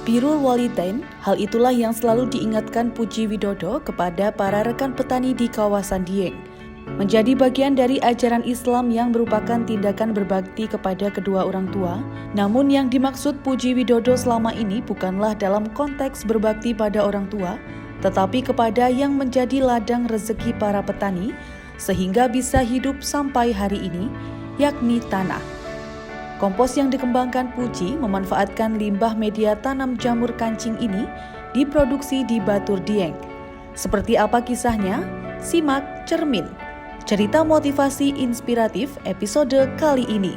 Birrul Walidain, hal itulah yang selalu diingatkan Puji Widodo kepada para rekan petani di kawasan Dieng. Menjadi bagian dari ajaran Islam yang merupakan tindakan berbakti kepada kedua orang tua, namun yang dimaksud Puji Widodo selama ini bukanlah dalam konteks berbakti pada orang tua, tetapi kepada yang menjadi ladang rezeki para petani, sehingga bisa hidup sampai hari ini, yakni tanah. Kompos yang dikembangkan Puji memanfaatkan limbah media tanam jamur kancing ini diproduksi di Batur Dieng. Seperti apa kisahnya? Simak Cermin, cerita motivasi inspiratif episode kali ini.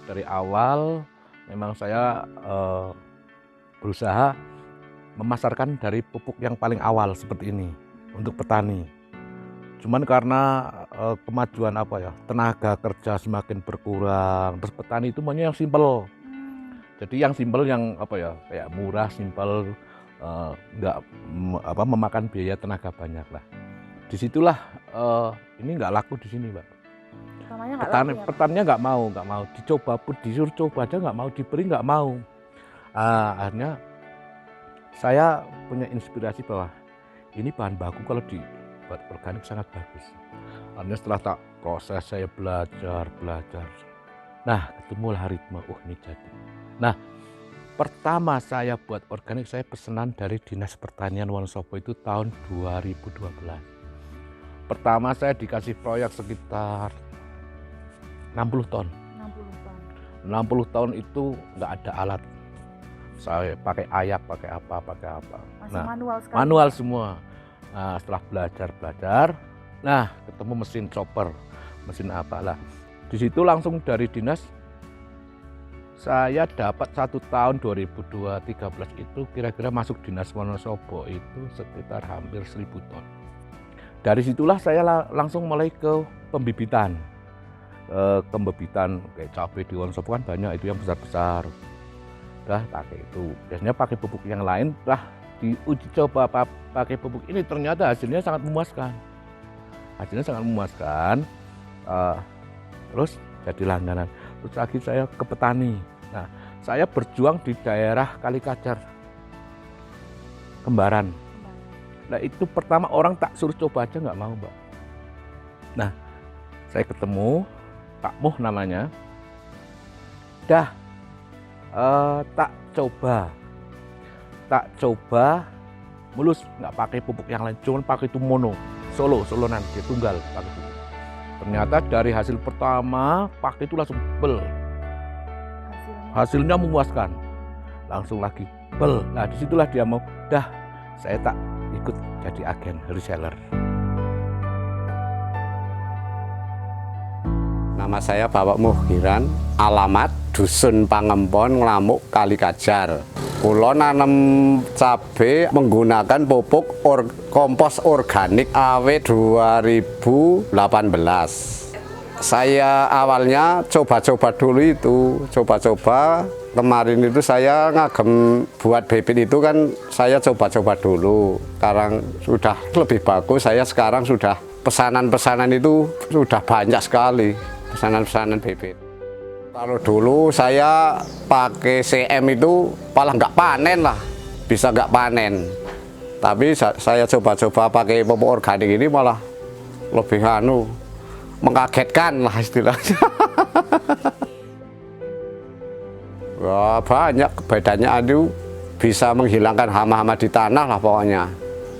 Dari awal memang saya berusaha memasarkan dari pupuk yang paling awal seperti ini untuk petani. Cuman karena kemajuan tenaga kerja semakin berkurang, terus petani itu maunya yang simpel. Jadi yang simpel yang kayak murah, simpel, nggak memakan biaya tenaga banyak lah. Disitulah ini nggak laku di sini, Mbak. Petaninya nggak mau, dicoba pun disuruh coba aja nggak mau, diberi nggak mau. Akhirnya saya punya inspirasi bahwa ini bahan baku kalau dibuat organik sangat bagus. Akhirnya setelah tak proses saya belajar. Nah, ketemulah ritme, ini jadi. Nah, pertama saya buat organik saya pesanan dari Dinas Pertanian Wonosobo itu tahun 2012. Pertama saya dikasih proyek sekitar 60 ton. 60 ton itu nggak ada alat. Saya pakai ayak, pakai apa. Masih manual sekali. Manual semua. Nah, setelah belajar, nah ketemu mesin chopper, mesin apalah. Di situ langsung dari dinas saya dapat 1 tahun 2013 itu kira-kira masuk Dinas Wonosobo itu sekitar hampir 1000 ton. Dari situlah saya langsung mulai ke pembibitan. Kayak cabai di Wonosobo kan banyak itu yang besar-besar, pakai itu. Biasanya pakai pupuk yang lain, diuji coba pakai pupuk ini ternyata hasilnya sangat memuaskan. Terus jadi langganan. Terus lagi saya ke petani. Nah, saya berjuang di daerah Kalikajar, Kembaran. Nah, itu pertama orang tak suruh coba aja nggak mau, Mbak. Nah, saya ketemu Pak Muh namanya, tak coba mulus, nggak pakai pupuk yang lain, cuma pakai itu solonan, dia tunggal pakai itu. Ternyata dari hasil pertama pakai itu langsung hasilnya memuaskan, langsung lagi bel. Nah, disitulah dia mau, saya tak ikut jadi agen reseller. Nama saya Bapak Muhgiran, alamat Dusun Pangempon, Nglamuk, Kalikajar. Kulo nanem cabai menggunakan pupuk kompos organik awet 2018. Saya awalnya coba-coba dulu itu, kemarin itu saya ngagem buat bibit itu kan saya coba-coba dulu. Sekarang sudah lebih bagus, saya sekarang sudah pesanan-pesanan itu sudah banyak sekali. Pesanan bibit. Kalau dulu saya pakai CM itu malah nggak panen lah, bisa nggak panen. Tapi saya coba-coba pakai pupuk organik ini malah lebih mengagetkan lah istilahnya. Wah, banyak bedanya, itu bisa menghilangkan hama-hama di tanah lah pokoknya.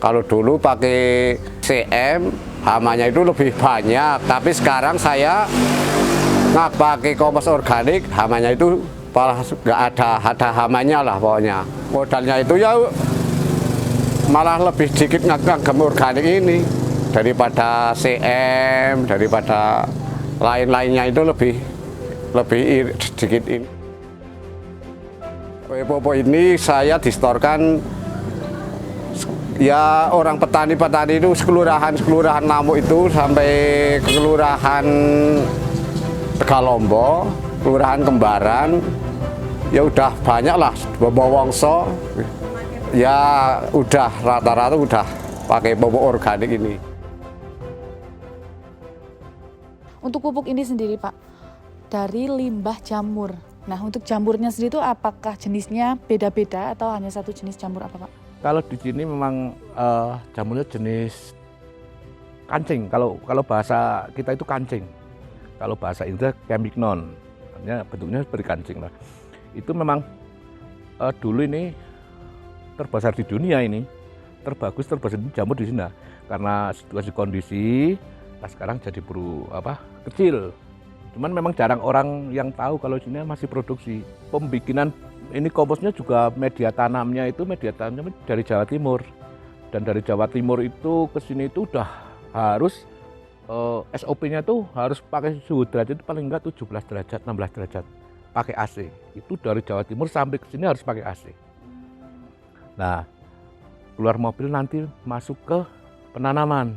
Kalau dulu pakai CM hamanya itu lebih banyak, tapi sekarang saya pakai kompos organik, hamanya itu malah nggak ada hamanya lah pokoknya. Modalnya itu ya malah lebih dikit ngagem organik ini daripada CM, daripada lain-lainnya itu lebih sedikit ini. Pupuk ini saya distorkan ya orang petani-petani itu kelurahan Lamuk itu sampai ke kelurahan Tegalombo, kelurahan Kembaran, ya udah banyak lah, Bobowongso, ya udah rata-rata udah pakai pupuk organik ini. Untuk pupuk ini sendiri Pak, dari limbah jamur. Nah untuk jamurnya sendiri itu apakah jenisnya beda-beda atau hanya satu jenis jamur apa Pak? Kalau di sini memang jamurnya jenis kancing. Kalau bahasa kita itu kancing. Kalau bahasa Inggris Camignon, artinya bentuknya seperti kancing lah. Itu memang dulu ini terbesar di dunia ini, terbagus di jamur di sini. Karena situasi kondisi, nah sekarang jadi kecil. Cuman memang jarang orang yang tahu kalau sini masih produksi. Pembikinan ini komposnya juga media tanamnya dari Jawa Timur. Dan dari Jawa Timur itu ke sini itu udah harus SOP-nya tuh harus pakai suhu derajat itu paling enggak 17 derajat, 16 derajat. Pakai AC. Itu dari Jawa Timur sampai ke sini harus pakai AC. Nah, keluar mobil nanti masuk ke penanaman.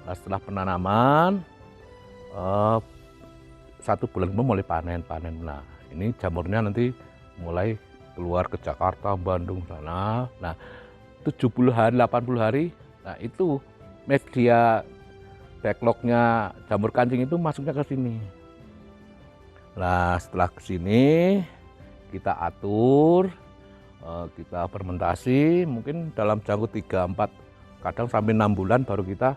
Nah, setelah penanaman 1 bulan kemudian mulai panen. Nah, ini jamurnya nanti mulai keluar ke Jakarta, Bandung sana. Nah, 70 hari, 80 hari, nah itu media backlognya jamur kancing itu masuknya ke sini. Nah, setelah ke sini kita atur, kita fermentasi, mungkin dalam jangka 3-4, kadang sampai 6 bulan baru kita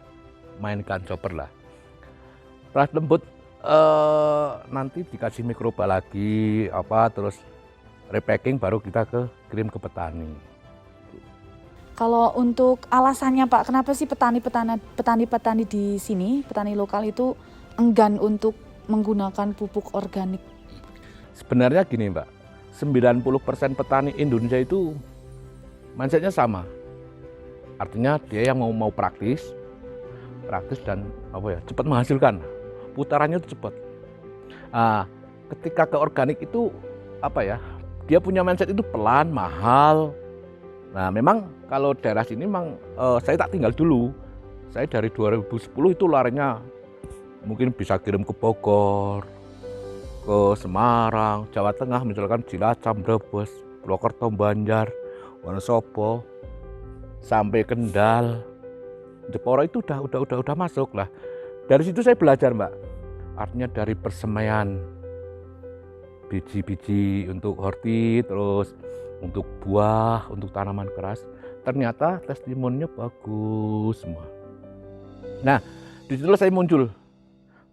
mainkan chopper lah. Setelah lembut nanti dikasih mikroba lagi, terus repacking baru kita kirim ke petani. Kalau untuk alasannya Pak, kenapa sih petani di sini, petani lokal itu enggan untuk menggunakan pupuk organik? Sebenarnya gini Mbak, 90% petani Indonesia itu mindsetnya sama. Artinya dia yang mau praktis dan cepat menghasilkan. Putarannya itu cepat. Nah, ketika ke organik itu dia punya mindset itu pelan, mahal. Nah, memang kalau daerah sini memang saya tak tinggal dulu. Saya dari 2010 itu larinya mungkin bisa kirim ke Bogor, ke Semarang, Jawa Tengah, misalkan Cilacap, Brebes, Purwokerto, Banjar, Wonosobo, sampai Kendal, Jepara itu udah masuk lah. Dari situ saya belajar Mbak. Artinya dari persemaian biji-biji untuk horti, terus untuk buah, untuk tanaman keras, ternyata testimoninya bagus semua. Nah, disitulah saya muncul,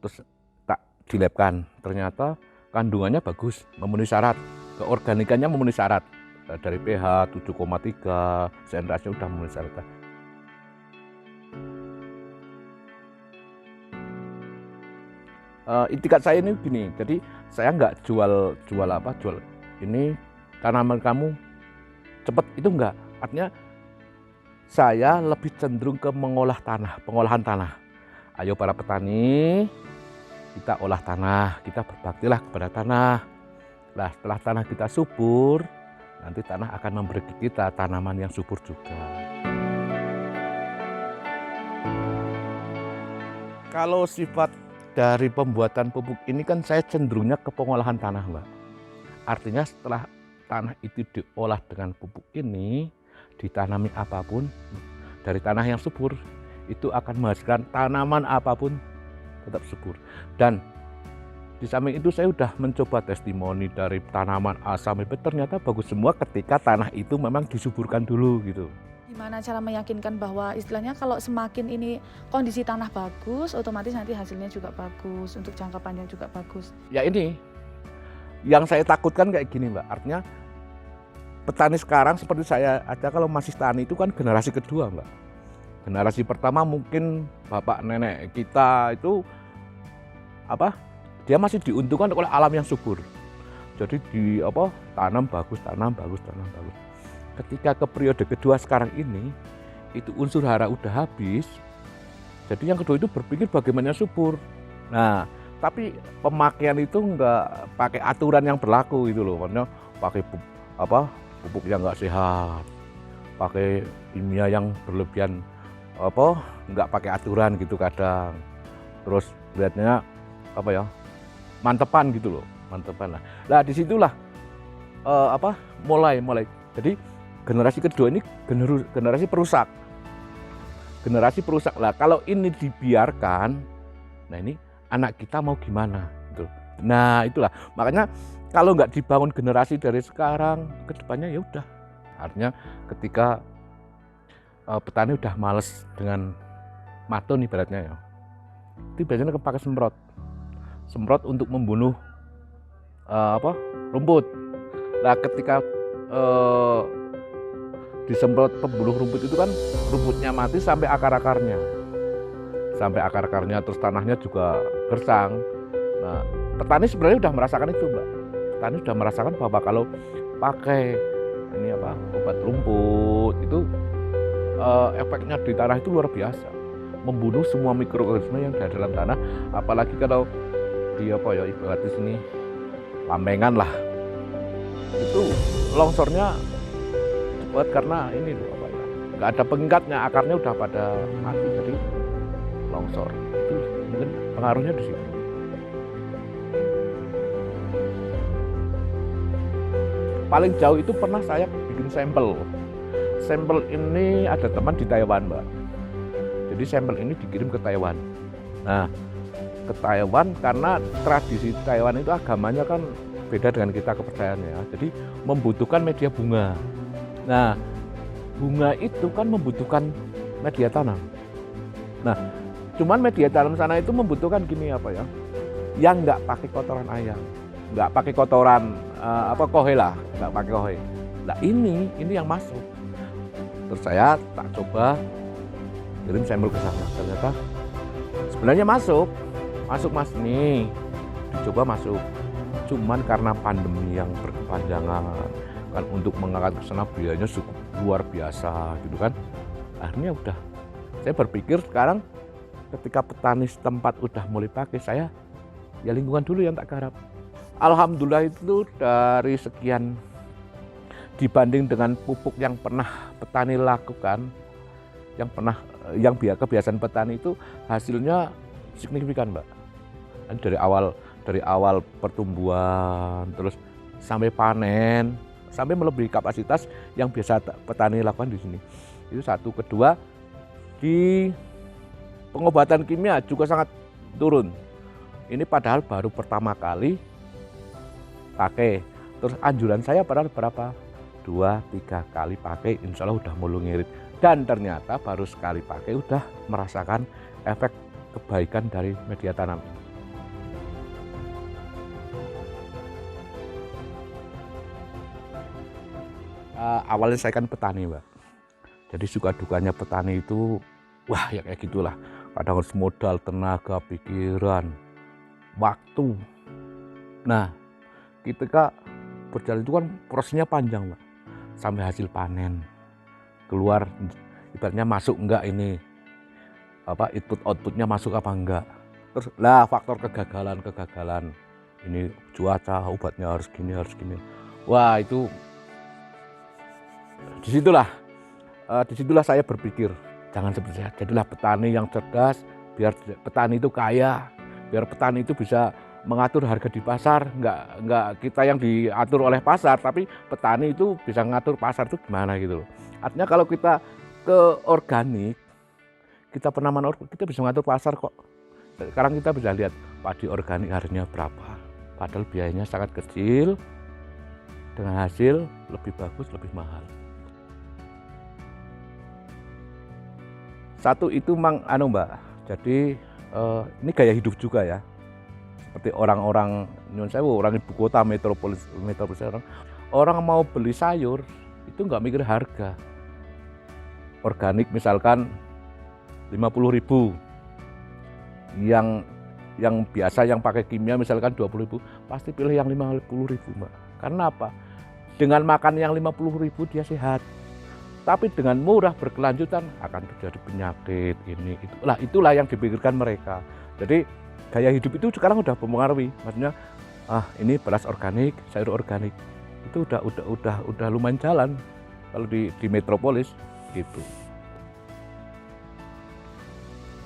terus tak dilabkan, ternyata kandungannya bagus, memenuhi syarat, keorganikannya memenuhi syarat, dari pH 7,3, CN-nya udah memenuhi syarat. Itikat saya ini gini, jadi saya nggak jual ini tanaman kamu cepat, itu enggak. Artinya saya lebih cenderung ke pengolahan tanah. Ayo para petani, kita olah tanah, kita berbaktilah kepada tanah. Nah, setelah tanah kita subur, nanti tanah akan memberi kita tanaman yang subur juga. Kalau sifat dari pembuatan pupuk ini kan saya cenderungnya ke pengolahan tanah, Mbak. Artinya setelah tanah itu diolah dengan pupuk ini, ditanami apapun dari tanah yang subur, itu akan menghasilkan tanaman apapun tetap subur. Dan di samping itu saya sudah mencoba testimoni dari tanaman A sampai B, ternyata bagus semua ketika tanah itu memang disuburkan dulu gitu. Gimana cara meyakinkan bahwa istilahnya kalau semakin ini kondisi tanah bagus, otomatis nanti hasilnya juga bagus, untuk jangka panjang juga bagus? Ya ini yang saya takutkan kayak gini Mbak, artinya petani sekarang seperti saya aja kalau masih tani itu kan generasi kedua Mbak. Generasi pertama mungkin bapak nenek kita itu dia masih diuntungkan oleh alam yang subur. Jadi tanam bagus. Ketika ke periode kedua sekarang ini, itu unsur hara udah habis. Jadi yang kedua itu berpikir bagaimana subur. Nah, tapi pemakaian itu enggak pakai aturan yang berlaku gitu loh. Maksudnya pakai pupuk yang enggak sehat. pakai kimia yang berlebihan, apa nggak pakai aturan gitu kadang. Terus lihatnya apa ya, mantepan gitu loh, mantepan. Nah disitulah mulai. Jadi generasi kedua ini generasi perusak. Generasi perusak lah. Kalau ini dibiarkan, nah ini anak kita mau gimana? Gitu. Nah itulah makanya kalau nggak dibangun generasi dari sekarang ke depannya ya udah. Artinya ketika petani udah males dengan matun ibaratnya ya, itu biasanya pakai semprot untuk membunuh rumput. Nah ketika disemprot pembunuh rumput itu kan rumputnya mati sampai akar-akarnya, terus tanahnya juga gersang. Nah petani sebenarnya sudah merasakan itu, Mbak. Petani sudah merasakan bahwa kalau pakai obat rumput itu efeknya di tanah itu luar biasa, membunuh semua mikroorganisme yang ada dalam tanah. Apalagi kalau di ibaratnya sini lambengan lah, itu longsornya cepat karena ini nggak ada pengikatnya, akarnya udah pada mati, jadi longsor. Itu mungkin pengaruhnya di situ. Paling jauh itu pernah saya bikin sampel. Sampel ini ada teman di Taiwan, Mbak. Jadi sampel ini dikirim ke Taiwan. Nah, ke Taiwan karena tradisi Taiwan itu agamanya kan beda dengan kita kepercayaannya. Jadi membutuhkan media bunga. Nah, bunga itu kan membutuhkan media tanam. Nah, cuman media tanam sana itu membutuhkan yang nggak pakai kotoran ayam, nggak pakai kotoran kohe lah, nggak pakai kohe. Nah ini yang masuk. Terus saya tak coba kirim sampel ke sana, ternyata sebenarnya masuk Mas nih, dicoba masuk. Cuman karena pandemi yang berkepanjangan kan, untuk mengangkat ke sana biayanya cukup luar biasa gitu kan. Akhirnya udah saya berpikir sekarang ketika petani setempat udah mulai pakai, saya ya lingkungan dulu yang tak garap. Alhamdulillah itu dari sekian dibanding dengan pupuk yang pernah petani lakukan, yang kebiasaan petani itu hasilnya signifikan, Mbak. Dari awal pertumbuhan terus sampai panen, sampai melebihi kapasitas yang biasa petani lakukan di sini. Itu satu. Kedua, di pengobatan kimia juga sangat turun. Ini padahal baru pertama kali pakai. Terus anjuran saya padahal berapa? 2-3 kali pakai, insya Allah udah mulu ngirit. Dan ternyata baru sekali pakai udah merasakan efek kebaikan dari media tanam. Awalnya saya kan petani, Mbak. Jadi suka dukanya petani itu, wah ya kayak gitulah. Kadang harus modal, tenaga, pikiran, waktu. Nah, ketika berjalan itu kan prosesnya panjang, Mbak. Sampai hasil panen keluar, ibaratnya masuk enggak ini, outputnya masuk apa enggak. Terus lah faktor kegagalan. Ini cuaca, obatnya harus gini. Wah itu disitulah saya berpikir, jangan seperti saya, jadilah petani yang cerdas, biar petani itu kaya, biar petani itu bisa mengatur harga di pasar, nggak kita yang diatur oleh pasar, tapi petani itu bisa mengatur pasar itu gimana gitu loh. Artinya kalau kita ke organik, kita penanaman organik, kita bisa mengatur pasar kok. Sekarang kita bisa lihat padi organik harganya berapa, padahal biayanya sangat kecil, dengan hasil lebih bagus, lebih mahal. Satu itu Mbak, jadi ini gaya hidup juga ya. Seperti orang-orang nyun sewu, orang ibu kota metropolis orang mau beli sayur itu nggak mikir harga. Organik misalkan 50.000, yang biasa yang pakai kimia misalkan 20.000, pasti pilih yang 50.000, Mbak. Karena apa? Dengan makan yang 50.000 dia sehat. Tapi dengan murah berkelanjutan akan terjadi penyakit ini itu. Itulah yang dipikirkan mereka. Jadi gaya hidup itu sekarang udah mempengaruhi. Maksudnya ini beras organik, sayur organik. Itu udah lumayan jalan. kalau di metropolis gitu.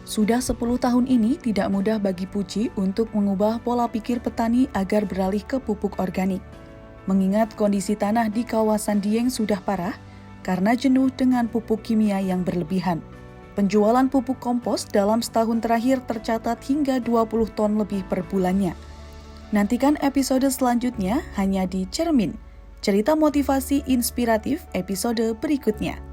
Sudah 10 tahun ini tidak mudah bagi Puji untuk mengubah pola pikir petani agar beralih ke pupuk organik. Mengingat kondisi tanah di kawasan Dieng sudah parah karena jenuh dengan pupuk kimia yang berlebihan. Penjualan pupuk kompos dalam setahun terakhir tercatat hingga 20 ton lebih per bulannya. Nantikan episode selanjutnya hanya di Cermin. Cerita motivasi inspiratif episode berikutnya.